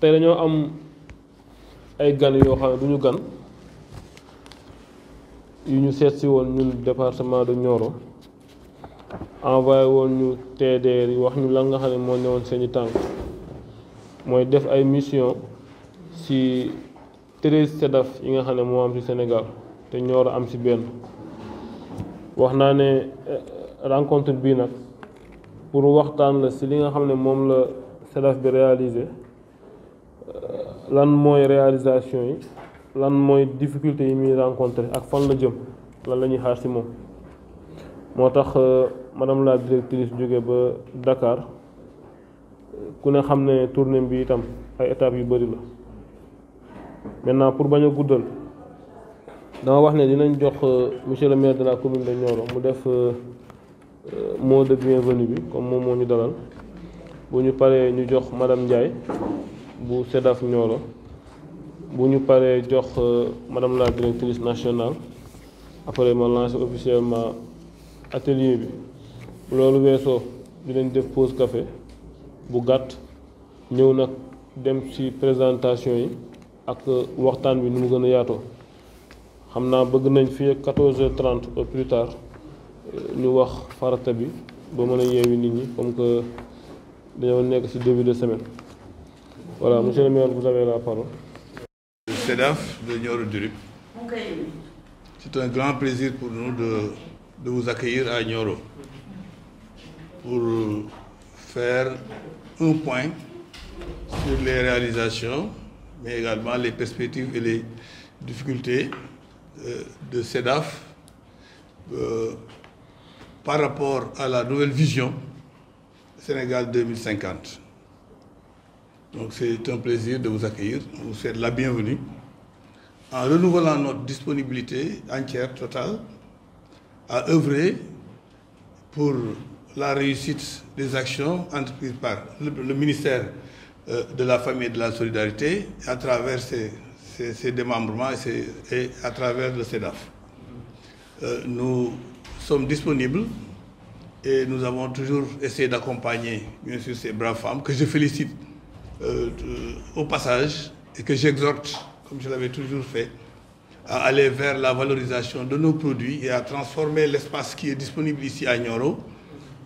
tey dañoo am ay gan yoo xam ne du ñu gan yu ñu seet si woon ñun département de Nioro envoyé woon ñu TDR yi wax ñu lan nga xam ne moo ñëwoon seeni tànk mooy def ay mission ci 13 SEDAF yi nga xam ne moo am ci Sénégal te Nioro am ci benn. wax naa ne rencontre bii nag pour waxtaan la ci li nga xam ne moom la SEDAF bi réalisé lan mooy réalisation yi lan mooy difficulté yi muy rencontré ak fan la jëm lan la ñuy xaar ci moom. moo tax madame la directrice jóge ba Dakar ku ne xam ne tournée bi itam ay étapes yu bari la. maintenant pour bañ a guddal dama wax ne dinañ jox monsieur le maire de la commune de Nioro mu def mot de bienvenue bi comme moom moo ñu dalal bu ñu paree ñu jox madame Ndiaye bu SEDAF Nioro bu ñu paree jox madame la directrice nationale après ma lancer officiellement atelier bi. loolu weesoo dinañ def pause café bu gàtt ñëw nag dem ci présentation yi ak waxtaan bi nu mu gën a yaatoo xam naa bëgg nañ fii ak 14h30 au plus tard ñu wax farata bi ba mën a yeewi nit ñi comme que dañoo nekk ci début de semaine. Voilà, monsieur le maire, vous avez la parole. Le SEDAF de Nioro du Rip. C'est un grand plaisir pour nous de vous accueillir à Nioro pour faire un point sur les réalisations, mais également les perspectives et les difficultés de SEDAF par rapport à la nouvelle vision Sénégal 2050. Donc c'est un plaisir de vous accueillir, on vous souhaite la bienvenue, en renouvelant notre disponibilité entière, totale, à œuvrer pour la réussite des actions entreprises par le ministère de la Famille et de la Solidarité à travers ses démembrements et à travers le SEDAF. Nous sommes disponibles et nous avons toujours essayé d'accompagner, bien sûr, ces braves femmes que je félicite au passage et que j'exhorte, comme je l'avais toujours fait, à aller vers la valorisation de nos produits et à transformer l'espace qui est disponible ici à Nioro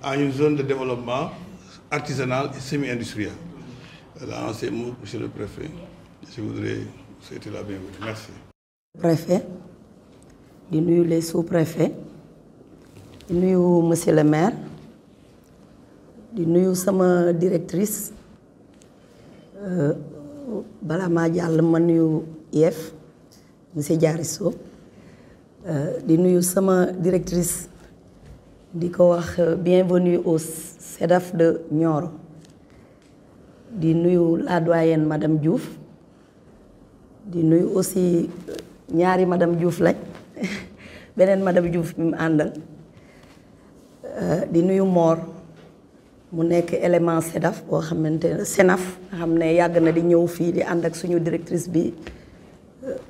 en une zone de développement artisanal et semi-industriel. Là, en ces mots, monsieur le préfet, je voudrais vous souhaiter la bienvenue. Merci. Préfet, di nuyu les sous-préfets, di nuyu monsieur le maire, di nuyu sama directrice, bala maa jàll ma nuyu IEF monsieur Diarisso, di nuyu sama directrice di ko wax bienvenue au SEDAF de Nioro, di nuyu la doyenne madame Diouf, di nuyu aussi ñaari madame Diouf lañ beneen madame Diouf bi mu àndal, di nuyu Mor mu nekk élément SEDAF boo xamante ne SENAF nga xam ne yàgg na di ñëw fii di ànd ak suñu directrice bi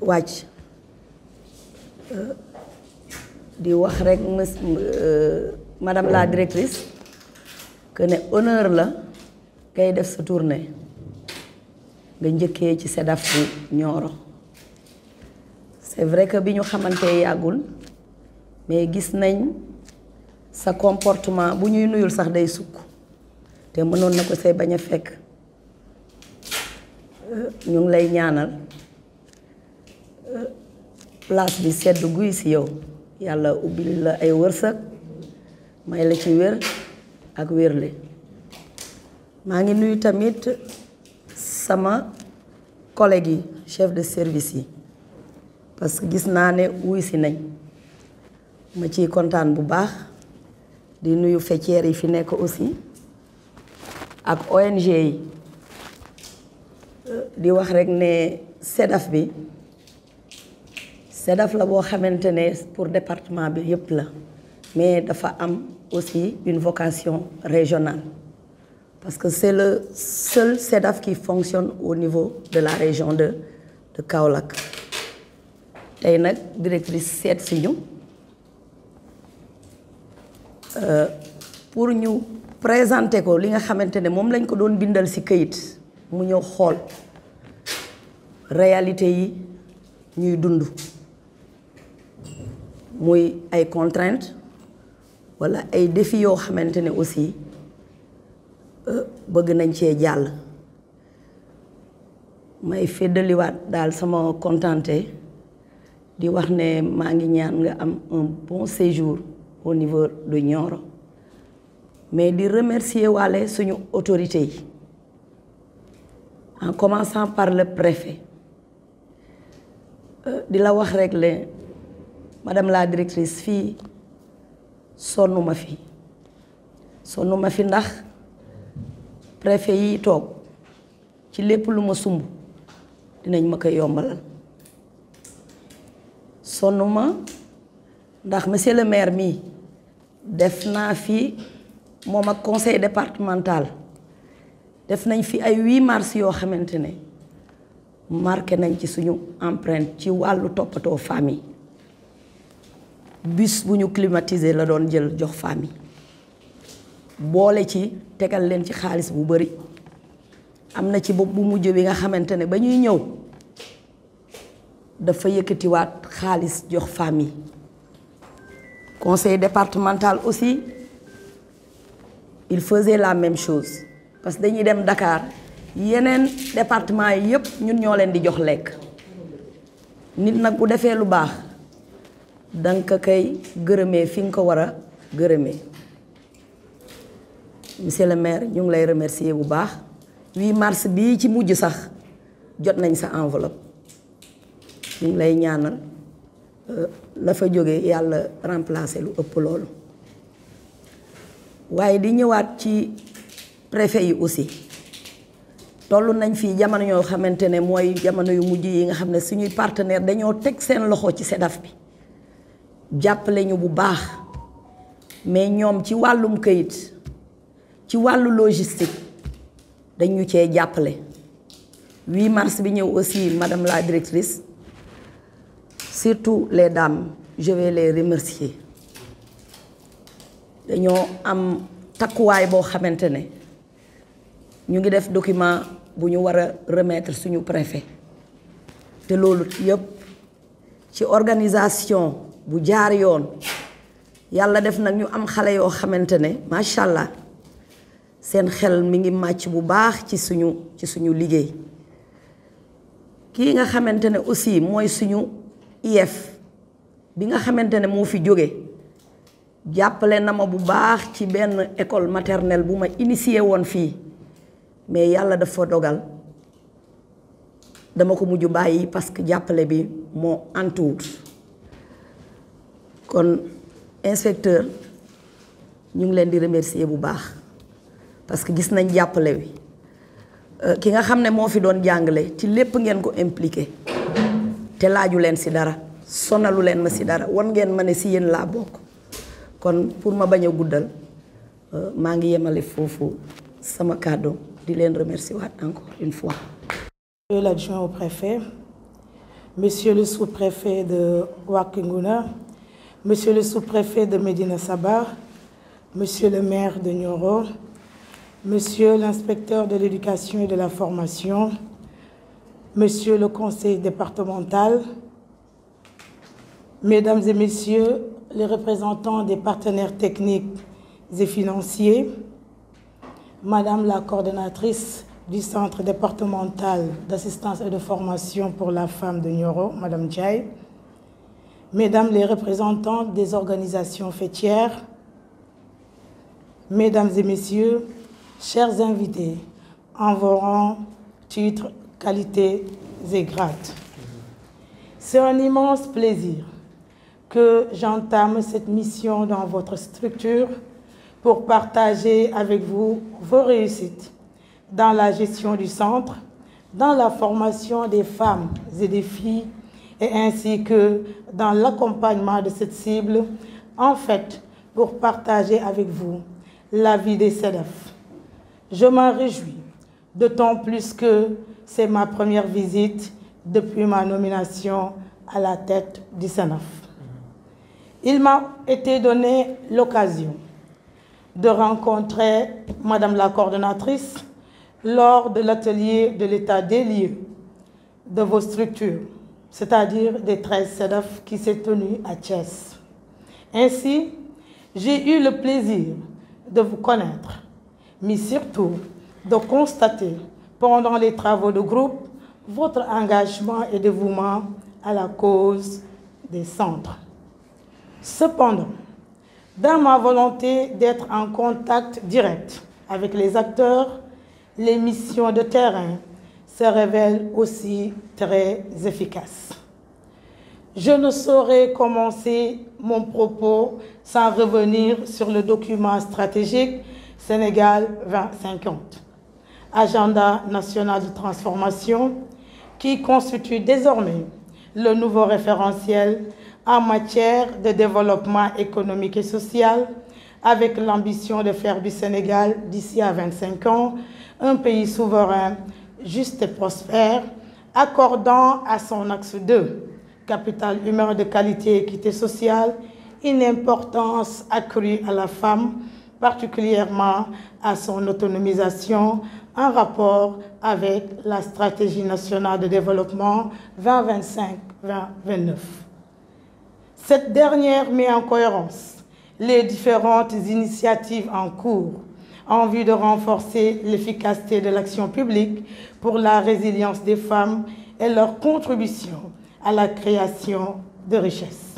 wàcc, di wax rek madame la directrice que ne honneur la ngay def sa tournée nga njëkkee ci SEDAF bu Nioro. C'est vrai que bi ñu xamante yàggul mais gis nañ sa comportement bu ñuy nuyul sax day sukk te mënoon na ko say bañ a fekk, ñu ngi lay ñaanal place bi sedd guy ci yow, yàlla ubbil la ay wërsëg may la ci wér ak wérle. maa ngi nuyu tamit sama collègues yi chef de service yi parce que gis naa ne wuy si nañ, ma ciy kontaan bu baax, di nuyu faîtières yi fi nekk aussi ak ONG yi, di wax rek ne SEDAF bi SEDAF la boo xamante ne pour département bi yépp la, mais dafa am aussi une vocation régionale parce que c'est le seul SEDAF qui fonctionne au niveau de la région de Kaolack. tey nag directrice seet si ñu pour ñu présenter ko li nga xamante ne moom lañ ko doon bindal ci këyit mu ñëw xool réalité yi ñuy dund muy ay contraintes wala ay défis yoo xamante ne aussi bëgg nañ cee jàll may feddaliwaat daal sama contenté di wax ne maa ngi ñaan nga am un bon séjour au niveau de Nioro mais di remercier waale suñu autorités yi en commençant par le préfet di la wax rek le madame la directrice fii sonnuma fi ndax préfet yi toog ci lépp lu ma sumb dinañ ma ko yombalal sonnuma ndax monsieur le maire mii def naa fi moom ak conseil départemental def nañ fi ay 8 mars yoo xamante ne marqué nañ ci suñu empreinte ci wàllu toppatoo famille bus bu ñu climatisé la doon jël jox famille boole ci tegal leen ci xaalis bu bari am na ci bopp bu mujj bi nga xamante ne ba ñuy ñëw dafa yëkkatiwaat xaalis jox famille conseil départemental aussi il faisait la même chose parce que dañuy dem Dakar yeneen département yi yëpp ñun ñoo leen di jox lekk nit nag bu defee lu baax danga ko koy gërëmee fi nga ko war a gërëmee monsieur le maire ñu ngi lay remercier bu baax 8 mars bii ci mujj sax jot nañ sa enveloppe ñu ngi lay ñaanal la fa jóge yàlla remplacer lu ëpp loolu waaye di ñëwaat ci préfet yi aussi toll nañ fii jamono yoo xamante ne mooy jamono yu mujj yi nga xam ne suñuy partenaire dañoo teg seen loxo ci SEDAF bi jàppale ñu bu baax mais ñoom ci wàllum kayit ci wàllu logistique dañu cee jàppale 8 mars bi ñëw aussi madame la directrice surtout les dames je vais les remercier dañoo am takkuwaay boo xamante ne ñu ngi def document bu ñu war a remettre suñu préfet te loolu yëpp ci organisation bu jaar yoon yàlla def nag ñu am xale yoo xamante ne macha allah seen xel mi ngi màcc bu baax ci suñu liggéey kii nga xamante ne aussi mooy suñu IEF bi nga xamante ne moo fi jóge jàppale na ma bu baax ci benn école maternelle bu ma initié woon fii mais yàlla dafa dogal dama ko mujj bàyyi parce que jàppale bi moo antuwut kon inspecteur ñu ngi leen di remercier bu baax parce que gis nañ jàppale bi ki nga xam ne moo fi doon jàngale ci lépp ngeen ko impliqué te laaju leen si dara sonalu leen ma si dara wan ngeen ma ne si yéen laa bokk kon pour ma bañ a guddal maa ngi yemale foofu sama kàddu di leen remercier waat encore une fois. Monsieur l'adjoint au préfet, monsieur le sous-préfet de Wakinguna, monsieur le sous-préfet de Médina Sabah, monsieur le maire de Nioro, monsieur l'inspecteur de l'éducation et de la formation, monsieur le conseil départemental, mesdames et messieurs les représentants des partenaires techniques et financiers, madame la coordonnatrice du centre départemental d'assistance et de formation pour la femme de Nioro, madame Djaï, mesdames les représentantes des organisations fêtières, mesdames et messieurs, chers invités, en vos rangs, titres, qualités et grades. C'est un immense plaisir que j'entame cette mission dans votre structure pour partager avec vous vos réussites dans la gestion du centre, dans la formation des femmes et des filles, et ainsi que dans l'accompagnement de cette cible, en fait, pour partager avec vous la vie des SEDAF. Je m'en réjouis, d'autant plus que c'est ma première visite depuis ma nomination à la tête du SENAF. Il m'a été donné l'occasion de rencontrer Madame la coordonnatrice lors de l'atelier de l'état des lieux de vos structures, c'est-à-dire des 13 CEDAF qui s'est tenu à Thiès. Ainsi, j'ai eu le plaisir de vous connaître, mais surtout de constater pendant les travaux de groupe votre engagement et dévouement à la cause des centres. Cependant, dans ma volonté d'être en contact direct avec les acteurs, les missions de terrain se révèlent aussi très efficaces. Je ne saurais commencer mon propos sans revenir sur le document stratégique Sénégal 2050, Agenda national de transformation, qui constitue désormais le nouveau référentiel en matière de développement économique et social, avec l'ambition de faire du Sénégal, d'ici à 25 ans, un pays souverain, juste et prospère, accordant à son axe 2, capital humain de qualité et équité sociale, une importance accrue à la femme, particulièrement à son autonomisation, en rapport avec la stratégie nationale de développement 2025-2029. Cette dernière met en cohérence les différentes initiatives en cours en vue de renforcer l'efficacité de l'action publique pour la résilience des femmes et leur contribution à la création de richesses.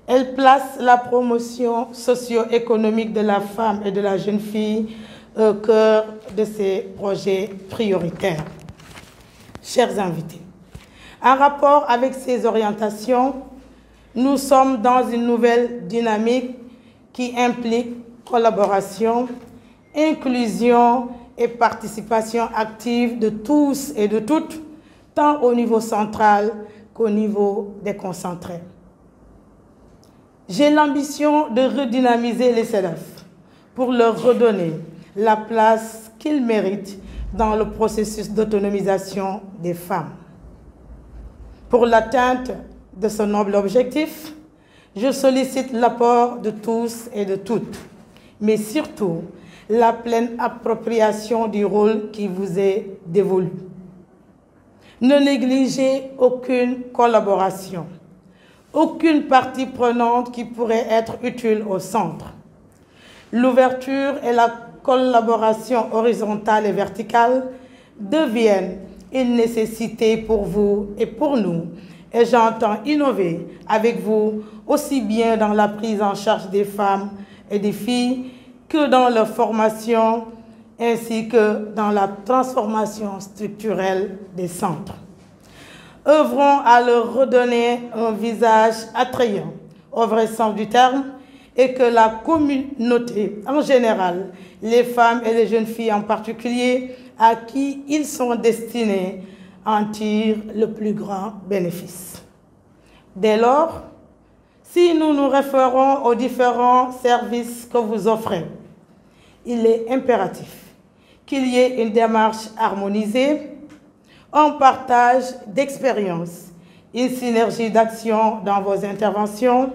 Elle place la promotion socio-économique de la femme et de la jeune fille au cœur de ses projets prioritaires. Chers invités, en rapport avec ces orientations, nous sommes dans une nouvelle dynamique qui implique collaboration, inclusion et participation active de tous et de toutes, tant au niveau central qu'au niveau déconcentré. J'ai l'ambition de redynamiser les CEDAF pour leur redonner la place qu'ils méritent dans le processus d'autonomisation des femmes. Pour l'atteinte de ce noble objectif, je sollicite l'apport de tous et de toutes, mais surtout la pleine appropriation du rôle qui vous est dévolu. Ne négligez aucune collaboration, aucune partie prenante qui pourrait être utile au centre. L'ouverture et la collaboration horizontale et verticale deviennent une nécessité pour vous et pour nous, et j'entends innover avec vous aussi bien dans la prise en charge des femmes et des filles que dans leur formation ainsi que dans la transformation structurelle des centres. Œuvrons à leur redonner un visage attrayant au vrai sens du terme et que la communauté en général, les femmes et les jeunes filles en particulier, à qui ils sont destinés, en tirent le plus grand bénéfice. Dès lors, si nous nous référons aux différents services que vous offrez, il est impératif qu'il y ait une démarche harmonisée, un partage d'expériences, une synergie d'action dans vos interventions,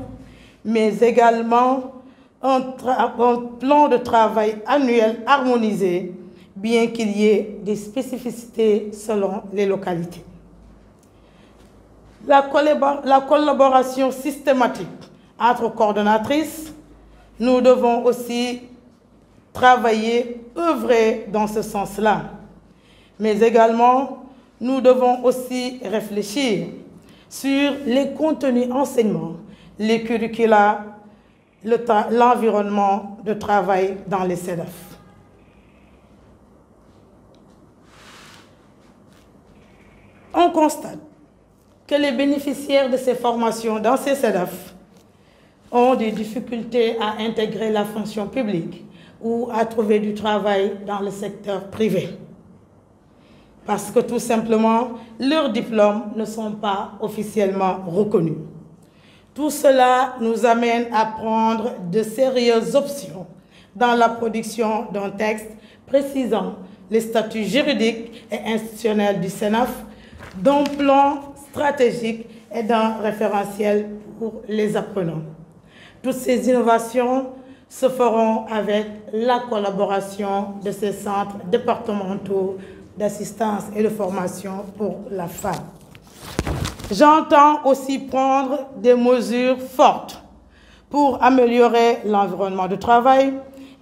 mais également un plan de travail annuel harmonisé, bien qu'il y ait des spécificités selon les localités. La collaboration systématique entre coordonnatrices, nous devons aussi travailler, œuvrer dans ce sens-là. Mais également, nous devons aussi réfléchir sur les contenus enseignements, les curricula, l'environnement de travail dans les CEDAF. On constate que les bénéficiaires de ces formations dans ces CEDAF ont des difficultés à intégrer la fonction publique ou à trouver du travail dans le secteur privé. Parce que tout simplement, leurs diplômes ne sont pas officiellement reconnus. Tout cela nous amène à prendre de sérieuses options dans la production d'un texte précisant les statuts juridiques et institutionnels du CENAF, d'un plan stratégique et d'un référentiel pour les apprenants. Toutes ces innovations se feront avec la collaboration de ces centres départementaux d'assistance et de formation pour la femme. J'entends aussi prendre des mesures fortes pour améliorer l'environnement de travail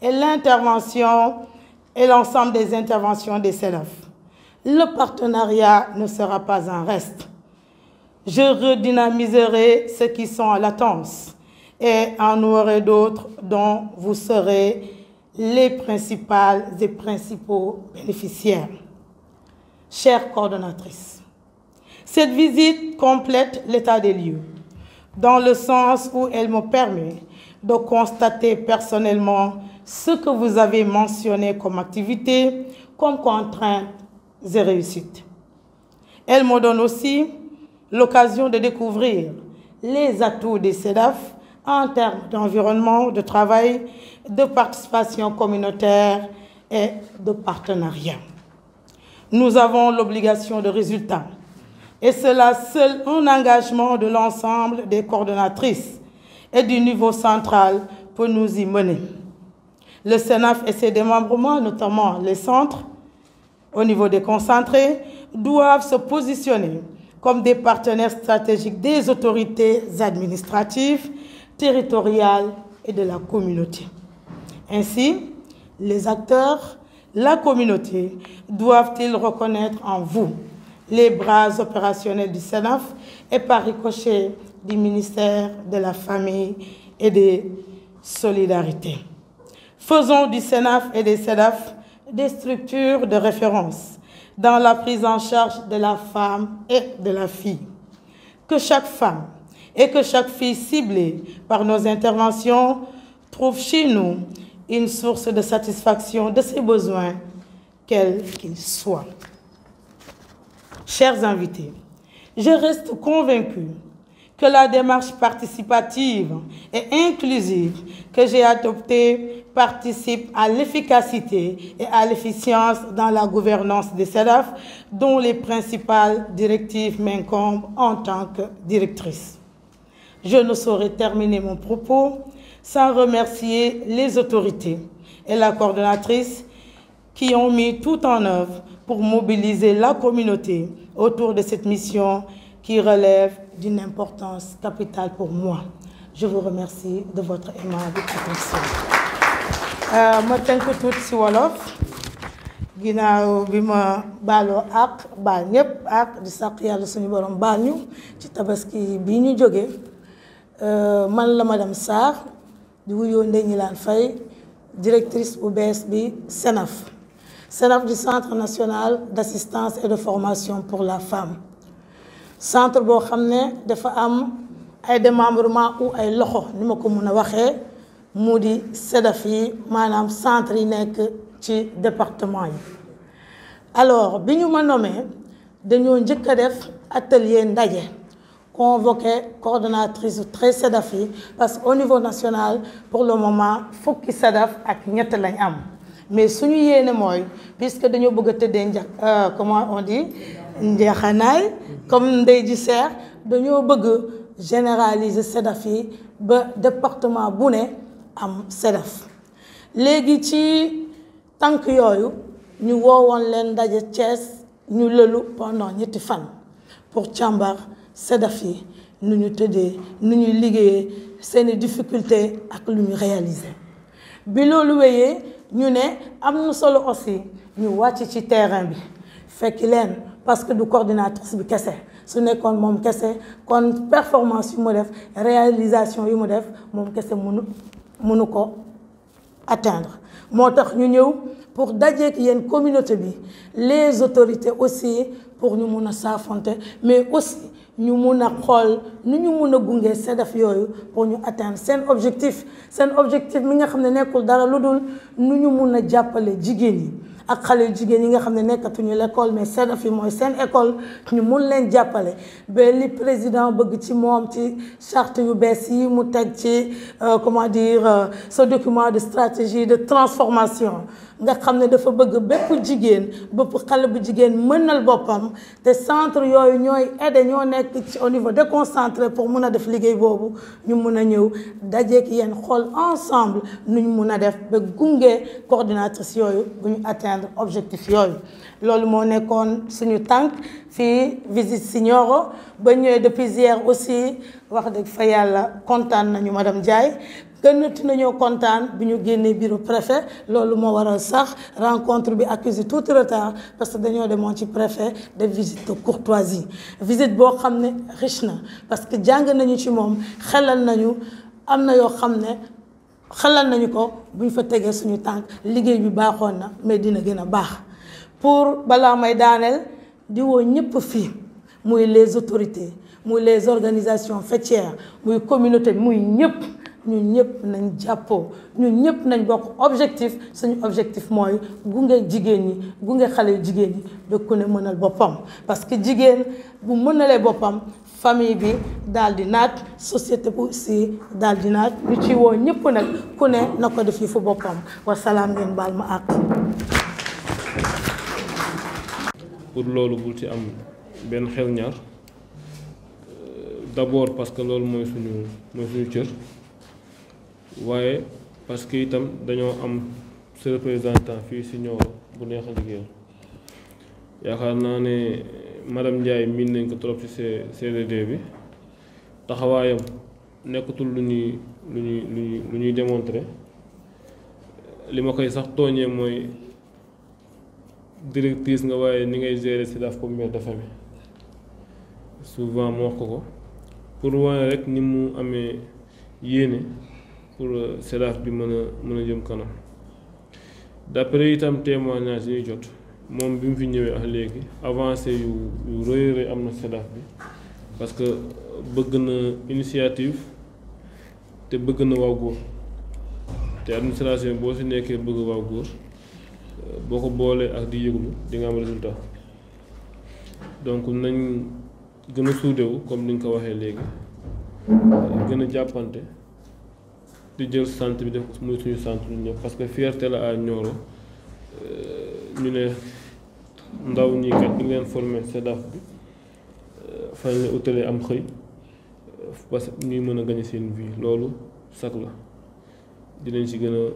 et l'intervention et l'ensemble des interventions des CEDAF. Le partenariat ne sera pas un reste. Je redynamiserai ceux qui sont en latence et en aurez d'autres dont vous serez les principales et principaux bénéficiaires. Chère coordonnatrice, cette visite complète l'état des lieux, dans le sens où elle me permet de constater personnellement ce que vous avez mentionné comme activité, comme contraintes et réussites. Elle me donne aussi l'occasion de découvrir les atouts des CEDAF en termes d'environnement, de travail, de participation communautaire et de partenariat. Nous avons l'obligation de résultat, et cela seul un engagement de l'ensemble des coordonnatrices et du niveau central peut nous y mener. Le CENAF et ses démembrements, notamment les centres, au niveau des concentrés, doivent se positionner comme des partenaires stratégiques des autorités administratives, territoriales et de la communauté. Ainsi, les acteurs, la communauté, doivent-ils reconnaître en vous les bras opérationnels du CENAF et par ricochet du ministère de la Famille et des Solidarités. Faisons du CENAF et des CEDAF des structures de référence dans la prise en charge de la femme et de la fille. Que chaque femme et que chaque fille ciblée par nos interventions trouve chez nous une source de satisfaction de ses besoins, quels qu'ils soient. Chers invités, je reste convaincue que la démarche participative et inclusive que j'ai adoptée participe à l'efficacité et à l'efficience dans la gouvernance des CEDAF, dont les principales directives m'incombent en tant que directrice. Je ne saurais terminer mon propos sans remercier les autorités et la coordonnatrice qui ont mis tout en œuvre pour mobiliser la communauté autour de cette mission qui relève d'une importance capitale pour moi. Je vous remercie de votre aimable attention. ma tënk tuuti ci wolof ginnaaw bi ma baaloo ak baal ñëpp ak di sàq yàlla suñu borom baal ñu ci tabaski bi ñu jóge man la madame Sarr di wuyoo Ndeye Gnilane Faye directrice bu bees bi CENAF du Centre national d'assistance et de formation pour la femme. Centre boo xam ne dafa am ay démembrement ou ay loxo ni ma ko mën a waxee mu di CEDAF yi maanaam centre yi nekk ci département yi. Alors bi ñu ma nommé dañoo njëkk a def atelier ndaje convoqué coordonnatrice très CEDAF yi parce qu'au niveau national pour le moment fukki CEDAF ak ñett lañ am mais suñu yéene mooy puisque dañoo bëgg a tëddee comment on dit njeexanaay comme ndey ji seex dañoo bëgg généraliser CEDAF yi ba département bu ne am CEDAF léegi ci tànk yooyu ñu woowoon leen ndaje Thiès ñu lëlu pendant ñetti fan pour càmbar CEDAF yi nu ñu tëddee nu ñuy liggéeyee seeni difficulté ak lu ñu réaliser bi loolu wéyee ñu ne am na solo aussi ñu wàcc ci terrain bi fekk leen parce que du coordinatrice bi kese su nekkoon moom kese kon performance yu mu def réalisation yu mu def moom kese mënu ko atteindre moo tax ñu ñëw pour dajeek yéen communauté bi les autorités aussi pour ñu mun a saafonte mais aussi ñu mun a xool nu ñu mun a gunge CEDAF yooyu pour ñu atteindre seen objectif mi nga xam ne nekkul dara lu dul nu ñu mun a jàppale jigéen yi ak xale jigéen yi nga xam ne nekkatuñu l'école mais CEDAF yi mooy seen école ñu mun leen jàppale ba li président bëgg ci moom ci charte yu bees yi mu teg ci comment dire ce document de stratégie de transformation nga xam ne dafa bëgg bépp jigéen bépp xale bu jigéen mënal boppam te centre yooyu ñooy aider ñoo nekk ci au niveau déconcentré pour mun a def liggéey boobu ñu mun a ñëw dajeek yéen xool ensemble nu ñu mun a def ba gunge coordinatrice yooyu bu ñu atteindre atteindre objectif yooyu loolu moo nekkoon suñu tànk fii visite si Nioro ba ñëwee depuis hier aussi wax dëgg fa yàlla kontaan nañu madame Ndiaye gënati nañoo kontaan bi ñu génnee bureau préfet loolu moo waral sax rencontre bi accusé tout retard parce que dañoo demoon ci préfet de visite de courtoisie visite boo xam ne riche na parce que jàng nañu ci moom xelal nañu am na yoo xam ne xelal nañu ko bu ñu fa tegee suñu tànk liggéey bi baaxoon na mais dina gën a baax pour balaa may daaneel di woo ñëpp fii muy les autorités muy les organisations faîtières muy communauté muy ñëpp ñun ñëpp nañ jàppoo ñun ñëpp nañ bokk objectif suñu objectif mooy gunge jigéen ñi gunge xale jigéen ñi ba ku ne mënal boppam parce que jigéen bu mënalee boppam famille bi daal di naat société bu aussi daal di naat ñu ci woo ñëpp nag ku ne na ko def yi fu boppam wasalaam ngeen baal ma àq. pour loolu bul ci am benn xel ñaar d'abord parce que loolu mooy suñu cër waaye parce que itam dañoo am sa représentant fii ci Nioro bu neex a liggéeyal yaakaar naa ne madame Ndiaye miin nañ ko trop ci CDD bi taxawaayam nekkatul lu ñuy démontrer li ma koy sax tooñee mooy directrice nga waaye ni ngay gérer SEDAF comme mère de famille souvent mu wax ko pour wane rek ni mu amee yéene pour SEDAF bi mën a jëm kanam d'après itam témoignage yi ñuy jot moom bi mu fi ñëwee ak léegi avancé yu rëy am na SEDAF bi parce que bëgg na initiative te bëgg na waaw góor te administration boo si nekkee bëgg waaw góor boo ko boolee ak di yëglu di nga am résultat donc nañ gën a suudewu comme ni nga ko waxee léegi gën a jàppante di jël centre bi def muy suñu centre ñun ñëpp parce que fierté la à Nioro ñu ne ndaw ñi kat ñu ngi leen formé SEDAF bi fan la utalee am xëy parce que ñuy mën a gañe seen vie loolu sax la dinañ ci gën a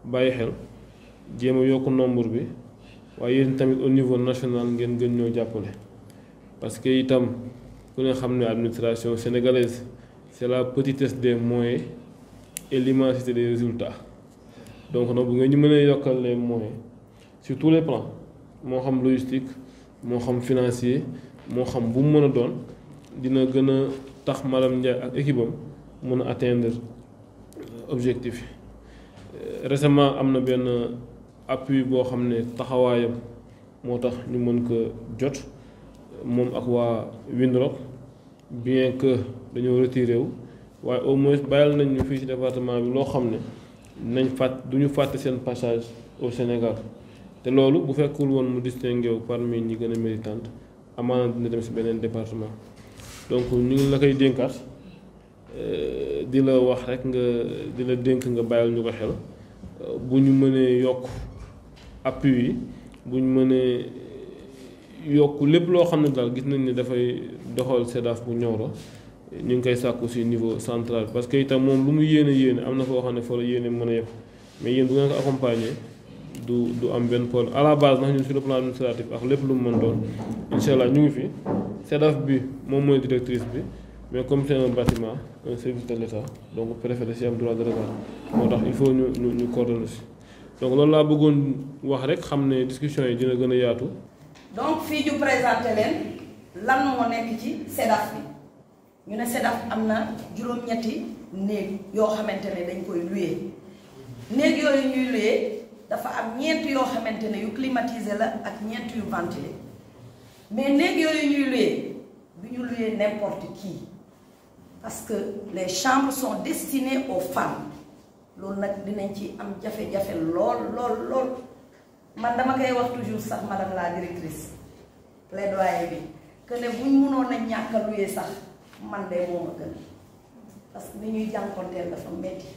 bàyyi xel jéem a yokk nombre bi waaye yéen tamit au niveau national ngeen gën ñoo jàppale parce que itam ku ne xam ne administration sénégalaise c'est la petitesse des moyens et l'immensité des résultats donc nag bu ngeen ñu mënee yokkal les moyens sur tous les plans moo xam logistique moo xam financier moo xam bu mu mën a doon dina gën a tax madame Ndiaye ak équipe am mën a atteindre objectif yi récemment am na benn appui boo xam ne taxawaayam moo tax ñu mën ko jot moom ak waa Windhoek bien que dañoo retiré wu waaye au moins bàyyil nañ ñu fii ci département bi loo xam ne du ñu fàtte seen passage au Sénégal te loolu bu fekkul woon mu distingué wu parmi ñi gën a méritante amaana dina dem ci beneen département donc ñu ngi la koy dénkaat di la wax rek di la dénk nga bàyyil ñu ko xel bu ñu mënee yokk appui yi bu ñu mënee yokk lépp loo xam ne daal gis nañ ne dafay doxal SEDAF bu Nioro ñu ngi koy sàkku ci niveau central parce que itam moom lu mu yéene am na foo xam ne fa la yéene mën a yëpp mais yéen bu ngeen ko accompagner du am benn problème à la base ndax ñun sur le plan administratif ak lépp lu mu mën doon incha allah ñu ngi fi SEDAF bi moom mooy directrice bi mais comme c'est un bâtiment un service de l'État donc préfet da ci am droit de regard moo tax il faut ñu coordonner ci donc loolu laa bëggoon wax rek xam ne discussion yi dina gën a yaatu. donc fii ñu présenté leen lan moo nekk ci SEDAF bi ñu ne SEDAF am na juróom-ñetti néeg yoo xamante ne dañ koy louer néeg yooyu ñuy louer dafa am ñeent yoo xamante ne yu climatisé la ak ñeent yu ventilé mais néeg yooyu ñuy louer du ñu louer n'importe qui parce que les chambres sont destinées aux femmes loolu nag dinañ ci am jafe-jafe lool man dama koy wax toujours sax madame la directrice plaidoyer bi que ne buñ mënoon a ñàkk a louer sax man de moo ma gën parce que ni ñuy jànkonteel dafa metti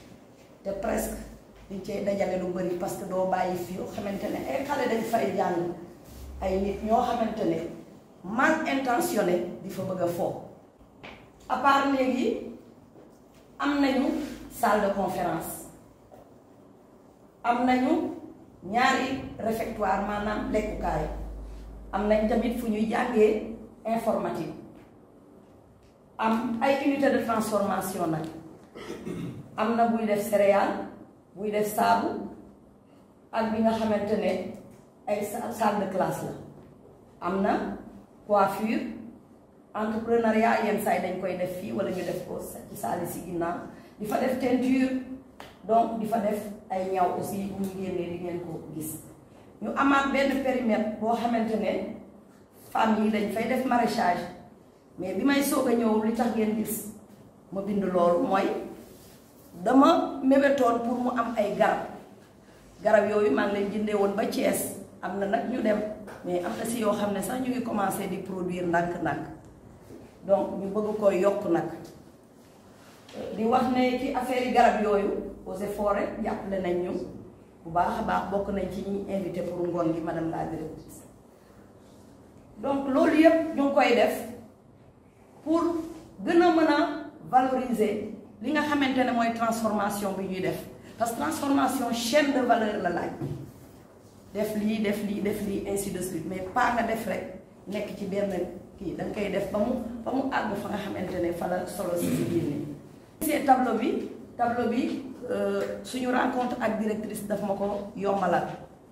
te presque diñ cay dajale lu bëri parce que doo bàyyi fii yoo xamante ne ay xale dañ fay jàng ay nit ñoo xamante ne mal intentionné di fa bëgg a foo à part léegi am nañu salle de conférence am nañu ñaari réfectoire maanaam lekkukaay am nañ tamit fu ñuy jàngee informatique am ay unité de transformation nag am na buy def céréales buy def saabu ak bi nga xamante ne ay salle de classe la am na coiffure entrepreneuriat yenn saa yi dañ koy def fii wala ñu def ko ci saali si ginnaaw di fa def teinture donc di fa def ay ñaw aussi bu ñu génnee di ngeen ko gis ñu amaat benn périmètre boo xamante ne femmes yi dañ fay def maraîchage mais bi may soog a ñëw li tax ngeen gis ma bind loolu mooy dama mébétoon pour mu am ay garab yooyu maa ngi leen jëndee woon ba Thiès am na nag ñu dem mais am na si yoo xam ne sax ñu ngi commencé di produire ndànk-ndànk donc ñu bëgg koy yokk nag di wax ne ci affaire yi garab yooyu eaux et forêts jàppale nañ ñu bu baax a baax bokk nañ ci ñi invité pour ngoon gi madame la directrice donc loolu yëpp ñu ngi koy def pour gën a mën a valoriser li nga xamante ne mooy transformation bi ñuy def parce que transformation chaîne de valeur la laaj def lii ainsi de suite mais pas nga def rek nekk ci benn kii da nga koy def ba mu àgg fa nga xamante ne fa la solo si biir nii. gisee tableau bi suñu rencontre ak directrice daf ma ko yombalal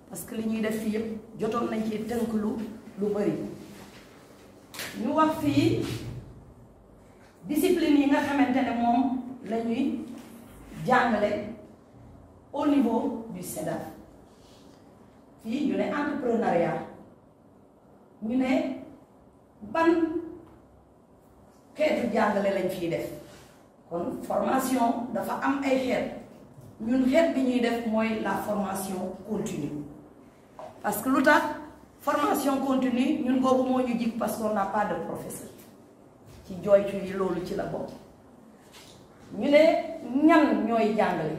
parce que li ñuy def fii yëpp jotoon nañ ci tënk lu bëri ñu wax fii discipline yi nga xamante ne moom la ñuy jàngale au niveau du SEDAF fii ñu ne entrepreneuriat ñu ne ban xeetu jàngale lañ fiy def kon formation dafa am ay xeet ñun xeet bi ñuy def mooy la formation continue parce que lu tax formation continue ñun boobu moo ñu jig parce qu'on n'a pas de professeur ci jooytu yi loolu ci la bokk ñu ne ñan ñooy jàngale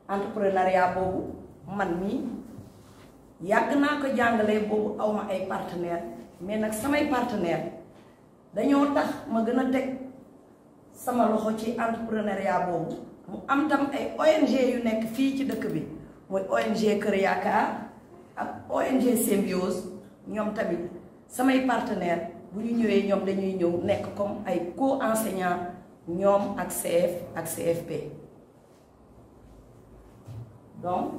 entrepreneuriat boobu man mii yàgg naa ko jàngale boobu awma ay partenaire mais nag samay partenaire dañoo tax ma gën a teg sama loxo ci entrepreneuriat boobu mu am tam ay ONG yu nekk fii ci dëkk bi mooy ONG Kër Yaakaar ak ONG Symbiose ñoom tamit samay partenaire bu ñu ñëwee ñoom dañuy ñëw nekk comme ay co-enseignants ñoom ak CF ak CFP donc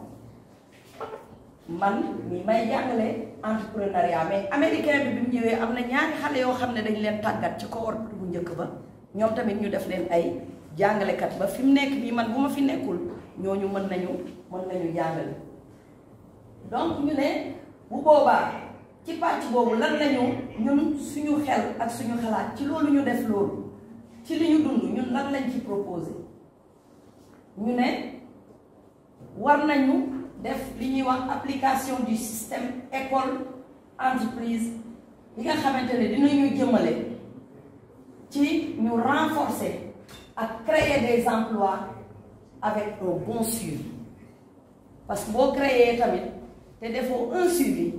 man mi may jàngale entrepreneuriat mais américain bi mu ñëwee am na ñaari xale yoo xam ne dañ leen tàggat ci cohorte bu njëkk ba ñoom tamit ñu def leen ay jàngalekat ba fi mu nekk nii man bu ma fi nekkul ñooñu mën nañu jàngale donc ñu ne bu boobaa ci pàcc boobu lan lañu ñun suñu xel ak suñu xalaat ci loolu ñu def loolu ci li ñu dund ñun lan lañ ci proposé ñu ne war nañu def li ñuy wax application du système école entreprise li nga xamante ne dinañu jëmale ci ñu renforcer ak créer des emplois avec un bon suivi parce que boo créer tamit te defoo un suivi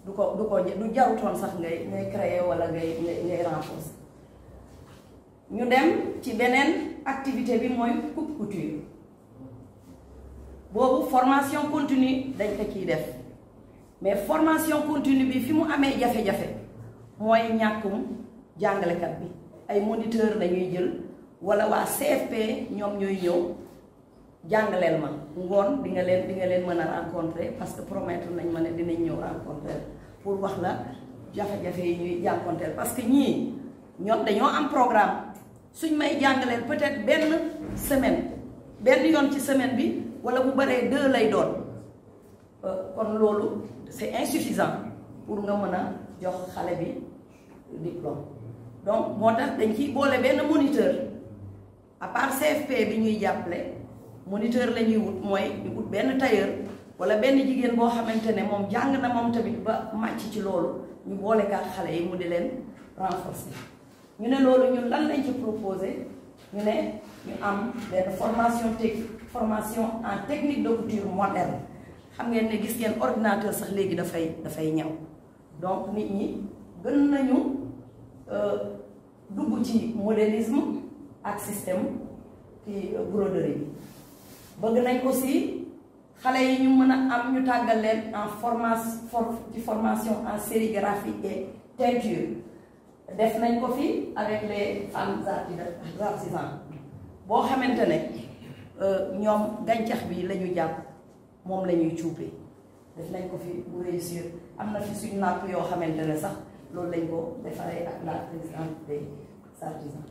du jarutoon sax ngay créer wala ngay renforcer ñu dem ci beneen activité bi mooy coupe couture boobu formation continue dañ ko ciy def mais formation continue bi fi mu amee jafe-jafe mooy ñàkkum jàngalekat bi ay moniteur lañuy jël wala waa CFP ñoom ñooy ñëw jàngaleel ma ngoon di nga leen mën a rencontrer parce que promettre nañ ma ne dinañ ñëw rencontrer pour wax la jafe-jafe yi ñuy jànkonteel parce que ñii ñoom dañoo am programme suñ may jàngaleel peut-être benn yoon ci semaine bi wala bu bëree 2 lay doon kon loolu c'est insuffisant pour nga mën a jox xale bi diplôme donc moo tax dañ ciy boole benn moniteur à part CFP bi ñuy jàppale moniteur la ñuy wut mooy ñu wut benn tailleur wala benn jigéen boo xamante ne moom jàng na moom tamit ba màcc ci loolu ñu boole ka xale yi mu di leen renforcer ñu ne loolu ñun lan lañ ci proposé ñu ne ñu am benn formation en technique de couture moderne xam ngeen ne gis ngeen ordinateur sax léegi dafay ñaw donc nit ñi gën nañu dugg ci modélisme ak système ci broderie bi bëgg nañ aussi xale yi ñu mën a am ñu tàggal leen en formation en sérigraphie et teinture def nañ ko fi avec les femmes artisans boo xamante ne ñoom gàncax bi la ñu jàpp moom la ñuy cuupee def nañ ko fi bu réussir am na fi suñu napp yoo xamante ne sax loolu lañ ko defaree ak la présidente des artisans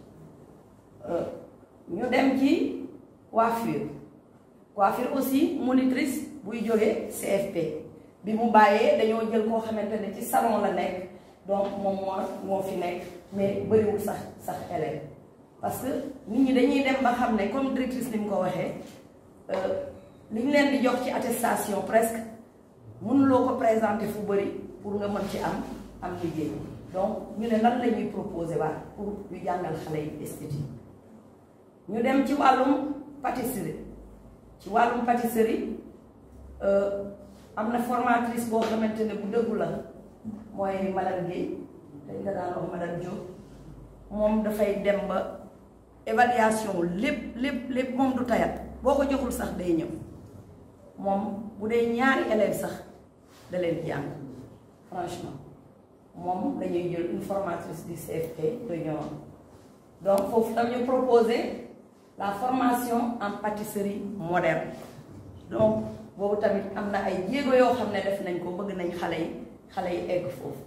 ñu dem ci coiffure aussi monitrice buy jógee CFP bi mu bàyyee dañoo jël koo xamante ne ci salon la nekk donc moom moo fi nekk mais bëriwul sax élève parce que nit ñi dañuy dem ba xam ne comme directrice ni mu ko waxee li ñu leen di jox ci attestation presque mënuloo ko présenter fu bëri pour nga mën ci am liggéey donc ñu ne lan la ñuy proposer waa pour ñu jàngal xale yi esthétique ñu dem ci wàllum pâtisserie am na formatrice boo xamante ne bu dëggu la mooy madame Guèye dañ nga daan wax madame Diop moom dafay dem ba évaluation lépp moom du tayat boo ko joxul sax day ñëw moom bu dee ñaari élèves sax da leen jàng franchement moom lañuy jël une formatrice du CFP de Nioro donc foofu tam ñu proposer la formation en pâtisserie moderne donc boobu tamit am na ay jéego yoo xam ne def nañ ko bëgg nañ xale yi egg foofu